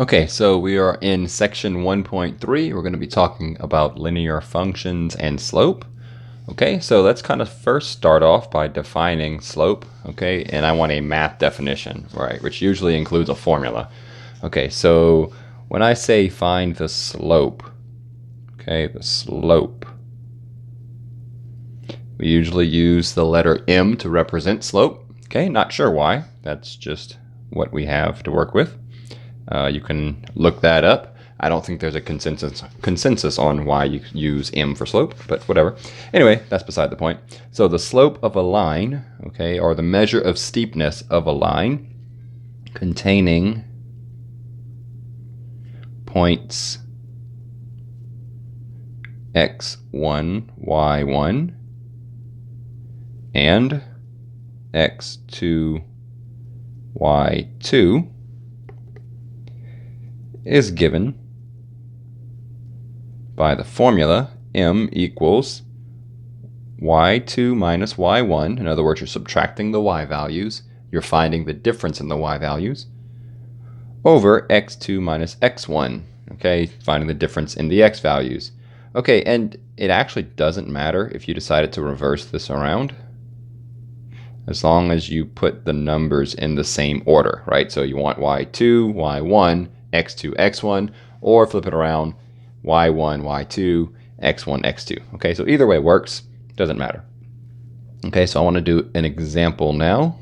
Okay, so we are in section 1.3. We're going to be talking about linear functions and slope. Okay, so let's kind of first start off by defining slope. Okay, and I want a math definition, right, which usually includes a formula. Okay, so when I say find the slope, okay, the slope, we usually use the letter M to represent slope. Okay, not sure why. That's just what we have to work with. You can look that up. I don't think there's a consensus on why you use M for slope, but whatever. Anyway, that's beside the point. So the slope of a line, okay, or the measure of steepness of a line containing points x1, y1, and x2, y2 is given by the formula m equals y2 minus y1. In other words, you're subtracting the y values. You're finding the difference in the y values over x2 minus x1. Okay, finding the difference in the x values. Okay, and it actually doesn't matter if you decided to reverse this around, as long as you put the numbers in the same order, right? So you want y2, y1, x2, x1, or flip it around, y1, y2, x1, x2. Okay, so either way works, doesn't matter. Okay, so I want to do an example now.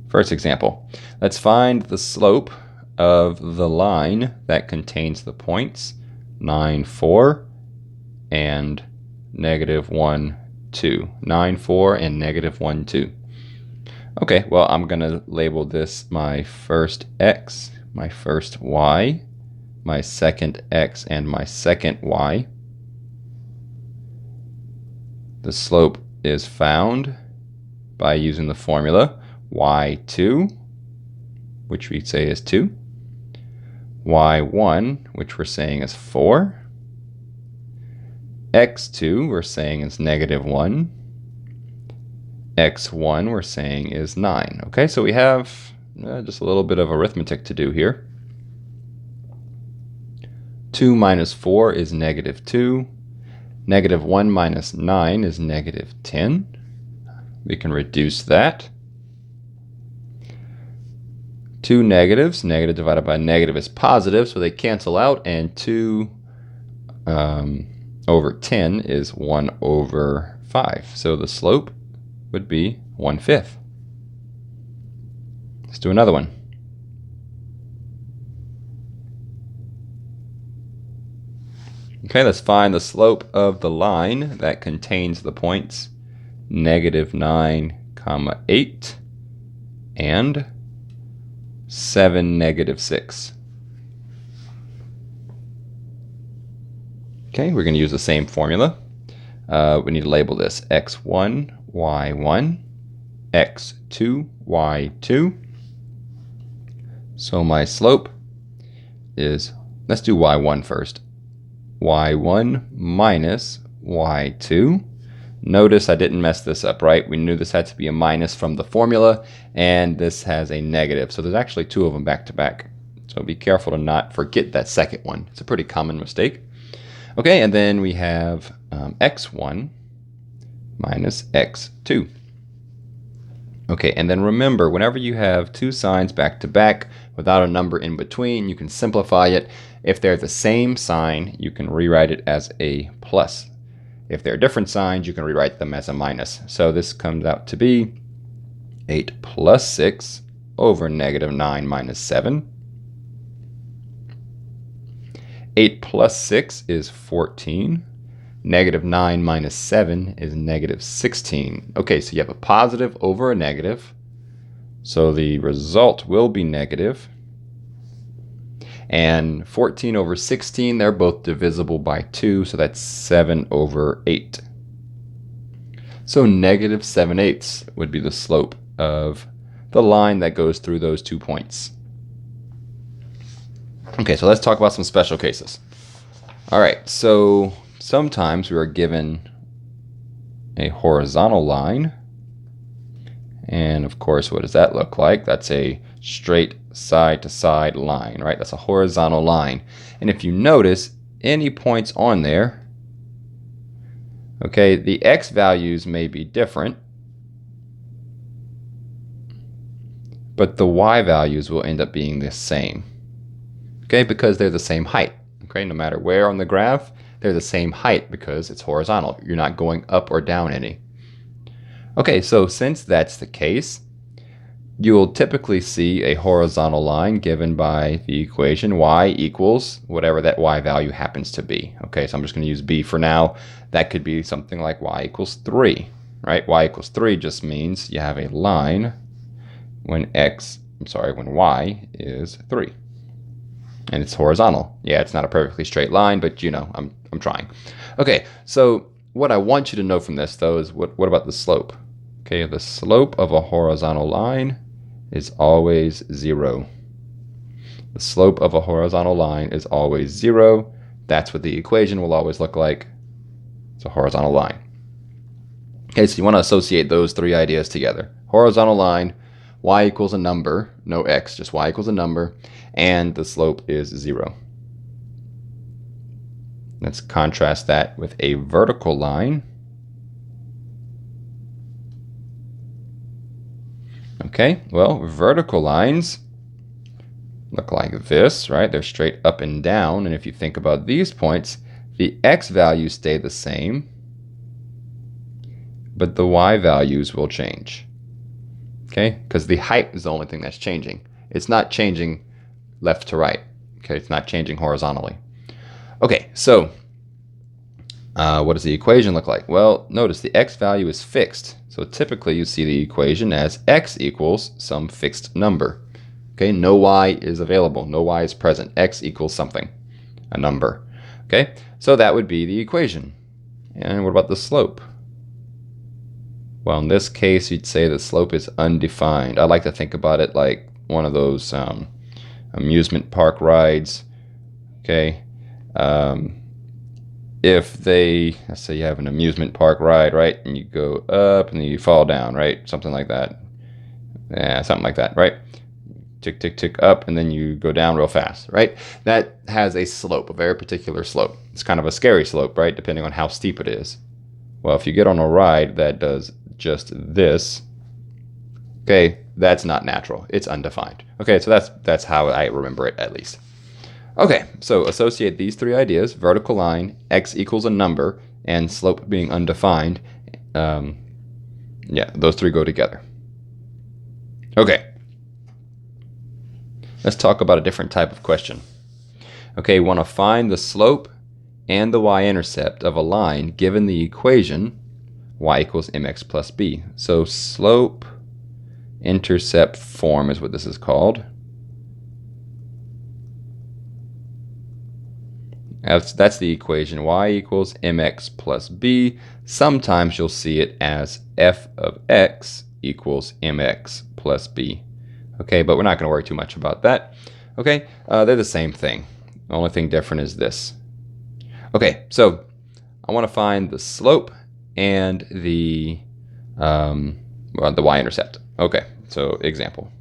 First example. Let's find the slope of the line that contains the points 9, 4, and -1, 2. 9, 4, and -1, 2. Okay, well, I'm going to label this my first x, my first y, my second x, and my second y. The slope is found by using the formula y2, which we say is 2, y1, which we're saying is 4, x2 we're saying is -1, x1 we're saying is 9. Okay, so we have just a little bit of arithmetic to do here. 2 minus 4 is -2. -1 minus 9 is -10. We can reduce that. Two negatives, negative divided by negative is positive, so they cancel out, and 2 over 10 is 1 over 5. So the slope would be 1/5. Let's do another one. Okay, let's find the slope of the line that contains the points -9, 8, and 7, -6. Okay, we're going to use the same formula. We need to label this x1, y1, x2, y2. So my slope is, let's do y1 first. y1 minus y2. Notice I didn't mess this up, right? We knew this had to be a minus from the formula, and this has a negative. So there's actually two of them back to back. So be careful to not forget that second one. It's a pretty common mistake. Okay, and then we have x1 minus x2. Okay, and then remember, whenever you have two signs back to back without a number in between, you can simplify it. If they're the same sign, you can rewrite it as a plus. If they're different signs, you can rewrite them as a minus. So this comes out to be 8 plus 6 over -9 minus 7. 8 plus 6 is 14. -9 minus 7 is -16. Okay, so you have a positive over a negative. So the result will be negative. And 14 over 16, they're both divisible by 2, so that's 7 over 8. So -7/8 would be the slope of the line that goes through those 2 points. Okay, so let's talk about some special cases. All right, so sometimes we are given a horizontal line And of course, what does that look like? That's a straight side-to-side line, right? That's a horizontal line. And if you notice, any points on there, okay, the x values may be different, but the y values will end up being the same, okay, because they're the same height, okay? No matter where on the graph, they're the same height because it's horizontal. You're not going up or down any. Okay, so since that's the case, you will typically see a horizontal line given by the equation y equals whatever that y value happens to be. Okay, so I'm just going to use b for now. That could be something like y equals 3, right? Y equals 3 just means you have a line when y is 3. And it's horizontal. Yeah, it's not a perfectly straight line, but you know, I'm trying. Okay, so what I want you to know from this though is what about the slope? Okay, the slope of a horizontal line is always 0. The slope of a horizontal line is always 0. That's what the equation will always look like. It's a horizontal line. Okay, so you want to associate those three ideas together. Horizontal line, y equals a number, no x, just y equals a number, and the slope is 0. Let's contrast that with a vertical line. Okay, well, vertical lines look like this, right? They're straight up and down, and if you think about these points, the x values stay the same, but the y values will change. Okay, because the height is the only thing that's changing. It's not changing left to right. Okay, it's not changing horizontally. Okay, so what does the equation look like? Well, notice the x value is fixed. So typically you see the equation as x equals some fixed number. Okay, no y is available. No y is present. X equals something, a number. Okay, so that would be the equation. And what about the slope? Well, in this case, you'd say the slope is undefined. I like to think about it like one of those amusement park rides. Okay, if let's say you have an amusement park ride, right, and you go up and then you fall down, right, something like that. Yeah, something like that, right? Tick, tick, tick up, and then you go down real fast, right? That has a slope, a very particular slope. It's kind of a scary slope, right, depending on how steep it is. Well, if you get on a ride that does just this, okay, that's not natural. It's undefined. Okay, so that's how I remember it, at least. Okay, so associate these three ideas: vertical line, x equals a number, and slope being undefined. Yeah, those three go together. Okay, let's talk about a different type of question. Okay, we want to find the slope and the y-intercept of a line given the equation y equals mx plus b. So slope intercept form is what this is called. That's the equation, y equals mx plus b. Sometimes you'll see it as f of x equals mx plus b. Okay, but we're not going to worry too much about that. Okay, they're the same thing. The only thing different is this. Okay, so I want to find the slope and the y-intercept. Okay, so example.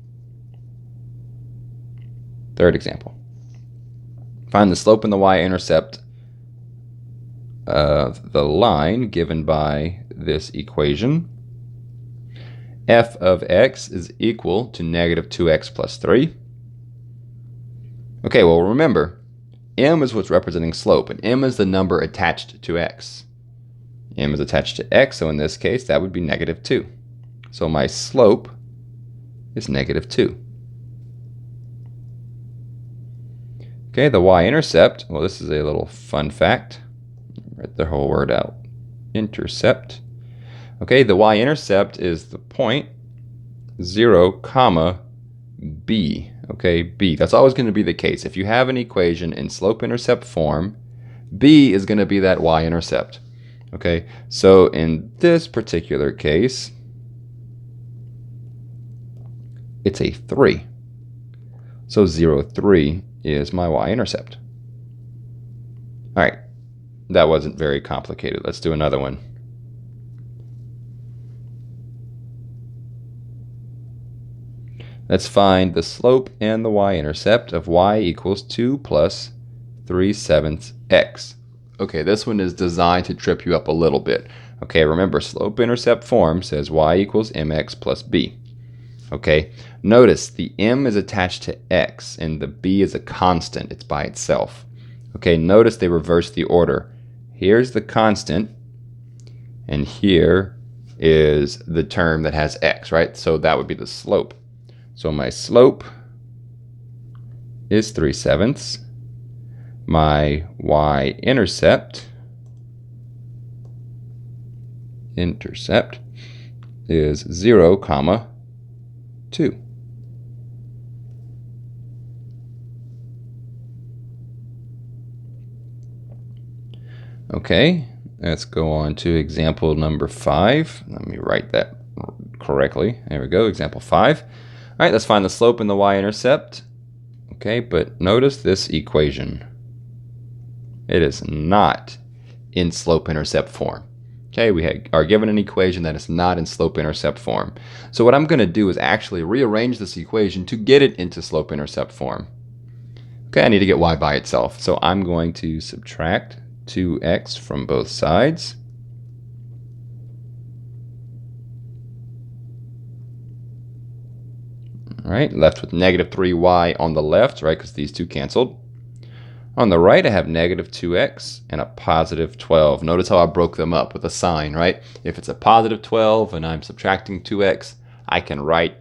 Third example. Find the slope and the y-intercept of the line given by this equation. F of x is equal to negative 2x plus 3. Okay, well remember, m is what's representing slope, and m is the number attached to x. M is attached to x, so in this case, that would be negative 2. So my slope is negative 2. Okay, the y-intercept, well, this is a little fun fact. Write the whole word out. Intercept. Okay, the y-intercept is the point 0, comma, b. Okay, b. That's always going to be the case. If you have an equation in slope-intercept form, b is going to be that y-intercept. Okay, so in this particular case, it's a 3. So 0, 3 is my y-intercept. All right, that wasn't very complicated. Let's do another one. Let's find the slope and the y-intercept of y equals 2 plus 3/7 x. Okay, this one is designed to trip you up a little bit. Okay, remember, slope-intercept form says y equals mx plus b. Okay, notice the m is attached to x and the b is a constant. It's by itself. Okay, notice they reverse the order. Here's the constant, and here is the term that has x, right? So that would be the slope. So my slope is 3/7. My y-intercept is 0, 2. Okay, let's go on to example number 5. Let me write that correctly. There we go, example 5. All right, let's find the slope and the y-intercept. Okay, but notice this equation. It is not in slope-intercept form. Okay, we are given an equation that is not in slope-intercept form. So what I'm going to do is actually rearrange this equation to get it into slope-intercept form. Okay, I need to get y by itself. So I'm going to subtract 2x from both sides. All right, left with negative 3y on the left, right, because these two canceled. On the right, I have negative 2x and a positive 12. Notice how I broke them up with a sign, right? If it's a positive 12 and I'm subtracting 2x, I can write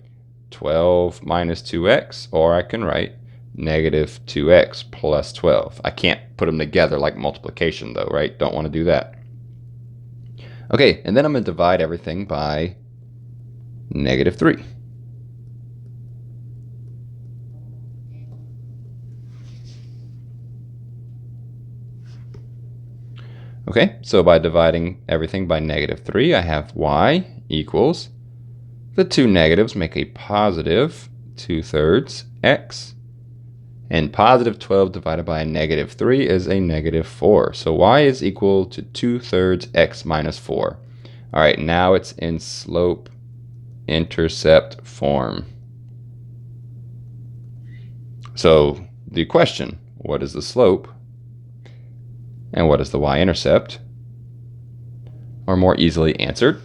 12 minus 2x, or I can write negative 2x plus 12. I can't put them together like multiplication though, right? Don't want to do that. Okay, and then I'm going to divide everything by negative 3. Okay, so by dividing everything by negative 3, I have y equals, the two negatives make a positive 2/3 x, and positive 12 divided by a negative 3 is a negative 4. So y is equal to 2/3 x minus 4. All right, now it's in slope-intercept form. So the question, what is the slope? And what is the y-intercept? Or more easily answered,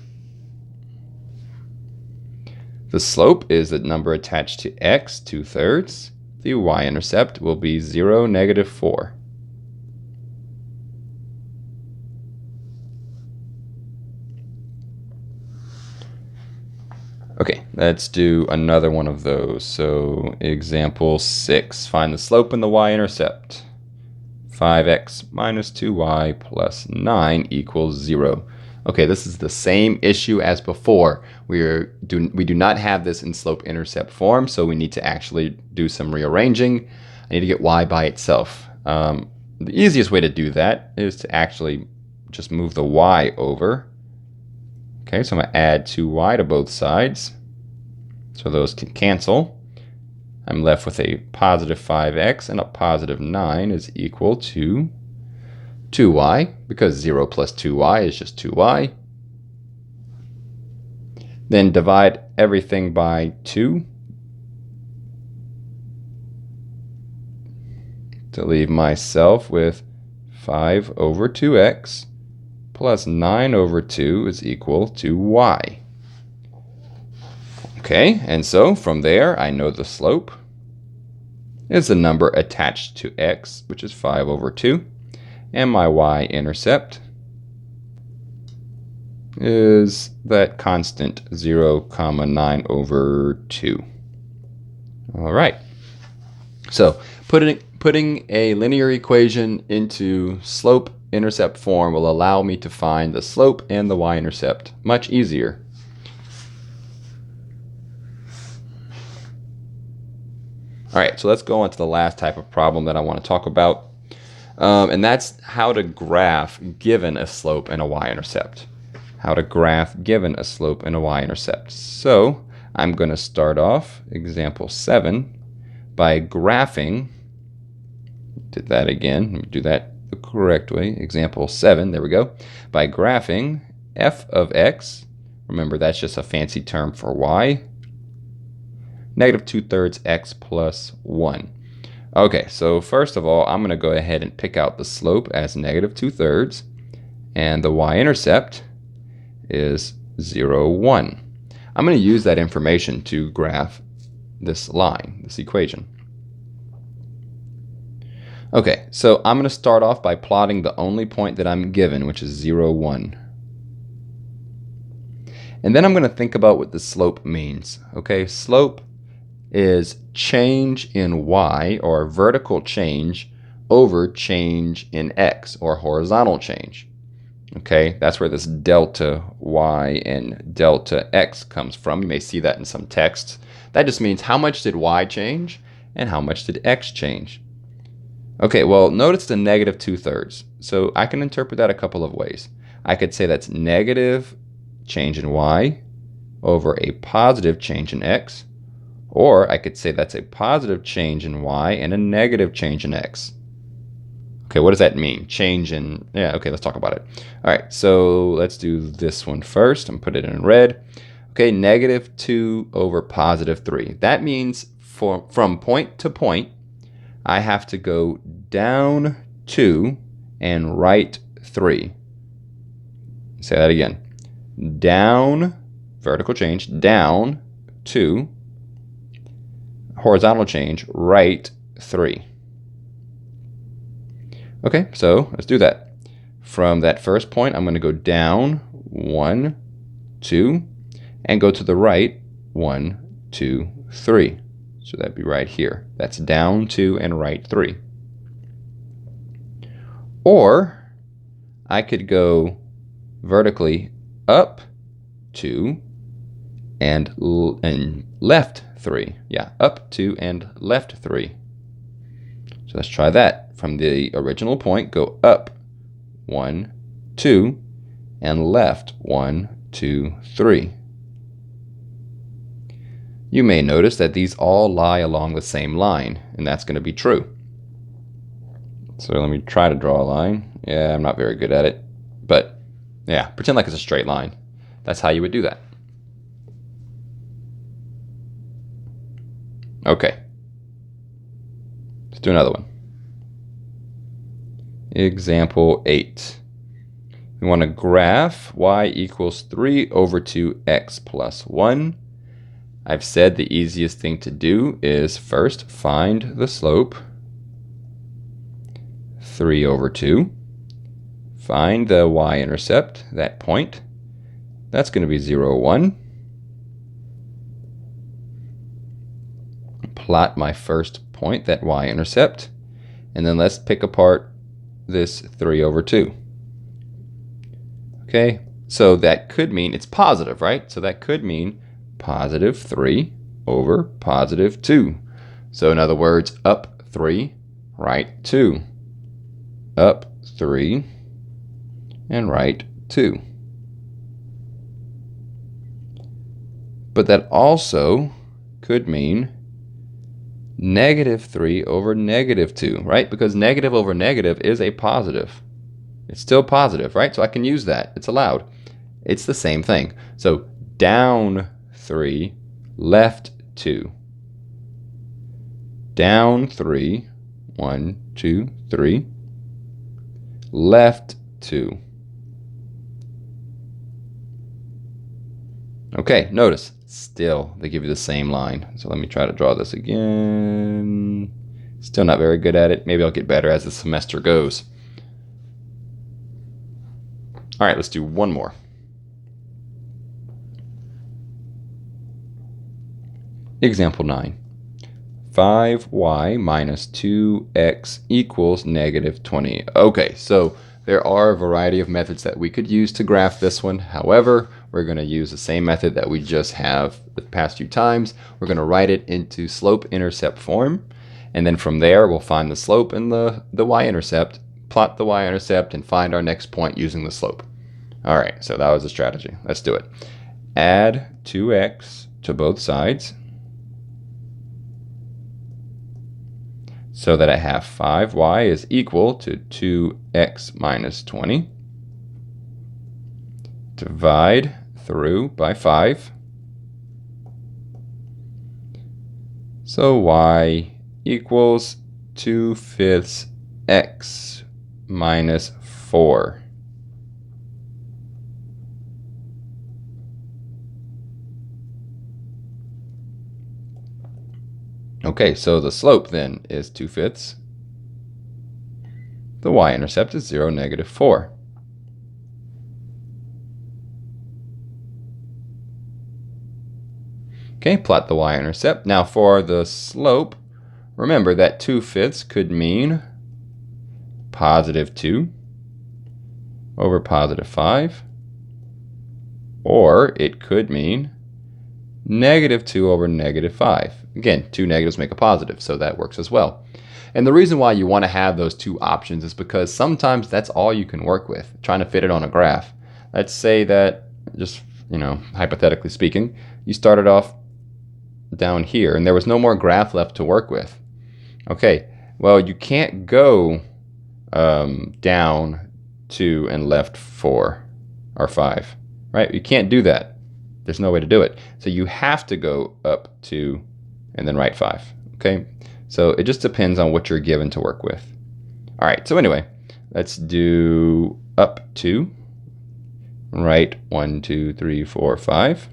the slope is the number attached to x, 2/3. The y-intercept will be 0, negative 4. Okay, let's do another one of those. So example 6, find the slope and the y-intercept. 5x minus 2y plus 9 equals 0. Okay, this is the same issue as before. We do not have this in slope-intercept form, so we need to actually do some rearranging. I need to get y by itself. The easiest way to do that is to actually just move the y over. Okay, so I'm going to add 2y to both sides, so those can cancel. I'm left with a positive 5x and a positive 9 is equal to 2y, because 0 plus 2y is just 2y. Then divide everything by 2 to leave myself with 5 over 2x plus 9 over 2 is equal to y. Okay, and so from there, I know the slope is the number attached to x, which is 5 over 2, and my y-intercept is that constant 0, 9 over 2. All right, so putting a linear equation into slope-intercept form will allow me to find the slope and the y-intercept much easier. All right, so let's go on to the last type of problem that I want to talk about, and that's how to graph given a slope and a y-intercept. How to graph given a slope and a y-intercept. So I'm going to start off example 7 by graphing. Did that again. Let me do that the correct way. Example 7, there we go. By graphing f of x, remember that's just a fancy term for y, Negative 2/3 x plus 1. Okay, so first of all, I'm going to go ahead and pick out the slope as negative 2/3, and the y-intercept is 0, 1. I'm going to use that information to graph this line, this equation. Okay, so I'm going to start off by plotting the only point that I'm given, which is 0, 1. And then I'm going to think about what the slope means. Okay, slope is change in y, or vertical change, over change in x, or horizontal change. Okay, that's where this delta y and delta x comes from. You may see that in some texts. That just means how much did y change and how much did x change. Okay, well, notice the negative 2/3. So I can interpret that a couple of ways. I could say that's negative change in y over a positive change in x, or I could say that's a positive change in y and a negative change in x. Okay, what does that mean? Change in, yeah, okay, let's talk about it. All right, so let's do this one first and put it in red. Okay, negative 2 over positive 3. That means from point to point, I have to go down 2 and right 3. Say that again. Down, vertical change, down 2, horizontal change, right 3. Okay, so let's do that. From that first point, I'm going to go down 1, 2, and go to the right 1, 2, 3. So that'd be right here. That's down 2 and right 3. Or I could go vertically up 2 and left 3. Yeah, up 2 and left 3. So let's try that. From the original point, go up 1, 2, and left 1, 2, 3. You may notice that these all lie along the same line, and that's going to be true. So let me try to draw a line. Yeah, I'm not very good at it, but yeah, pretend like it's a straight line. That's how you would do that. Okay, let's do another one. Example 8. We want to graph y equals 3 over 2x plus 1. I've said the easiest thing to do is first find the slope, 3 over 2. Find the y-intercept, that point. That's going to be 0, 1. Plot my first point, that y-intercept. And then let's pick apart this 3 over 2. Okay, so that could mean it's positive, right? So that could mean positive 3 over positive 2. So in other words, up 3, right 2. Up 3 and right 2. But that also could mean negative 3 over negative 2, right? Because negative over negative is a positive. It's still positive, right? So I can use that. It's allowed. It's the same thing. So down 3, left 2. Down 3, 1, 2, 3. Left 2. Okay, notice, still, they give you the same line. So let me try to draw this again. Still not very good at it. Maybe I'll get better as the semester goes. All right, let's do one more. Example 9. 5y minus 2x equals negative 20. Okay, so there are a variety of methods that we could use to graph this one. However, we're going to use the same method that we just have the past few times. We're going to write it into slope-intercept form, and then from there we'll find the slope and the y-intercept, plot the y-intercept, and find our next point using the slope. All right, so that was the strategy. Let's do it. Add 2x to both sides, so that I have 5y is equal to 2x minus 20. Divide through by 5. So y equals 2/5 x minus 4. Okay, so the slope then is 2/5. The y-intercept is 0, -4. Okay, plot the y-intercept. Now for the slope, remember that 2/5 could mean +2 over +5, or it could mean -2 over -5. Again, two negatives make a positive, so that works as well. And the reason why you want to have those two options is because sometimes that's all you can work with, trying to fit it on a graph. Let's say that, just hypothetically speaking, you started off down here and there was no more graph left to work with. Okay, well, you can't go down 2 and left 4 or 5, right? You can't do that. There's no way to do it. So you have to go up 2 and then right 5, okay? So it just depends on what you're given to work with. All right, so anyway, let's do up 2, right 1, 2, 3, 4, 5.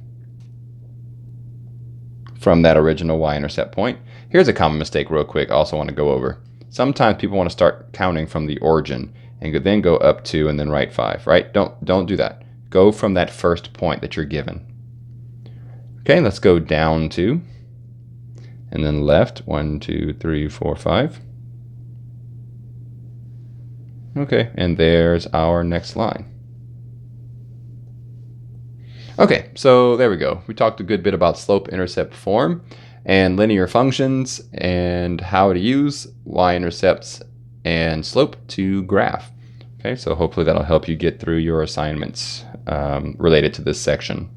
From that original y-intercept point. Here's a common mistake real quick I also want to go over. Sometimes people want to start counting from the origin and then go up 2 and then right 5, right? Don't do that. Go from that first point that you're given. Okay, let's go down 2 and then left 1, 2, 3, 4, 5. Okay, and there's our next line. Okay, so there we go. We talked a good bit about slope-intercept form and linear functions and how to use y-intercepts and slope to graph. Okay, so hopefully that'll help you get through your assignments related to this section.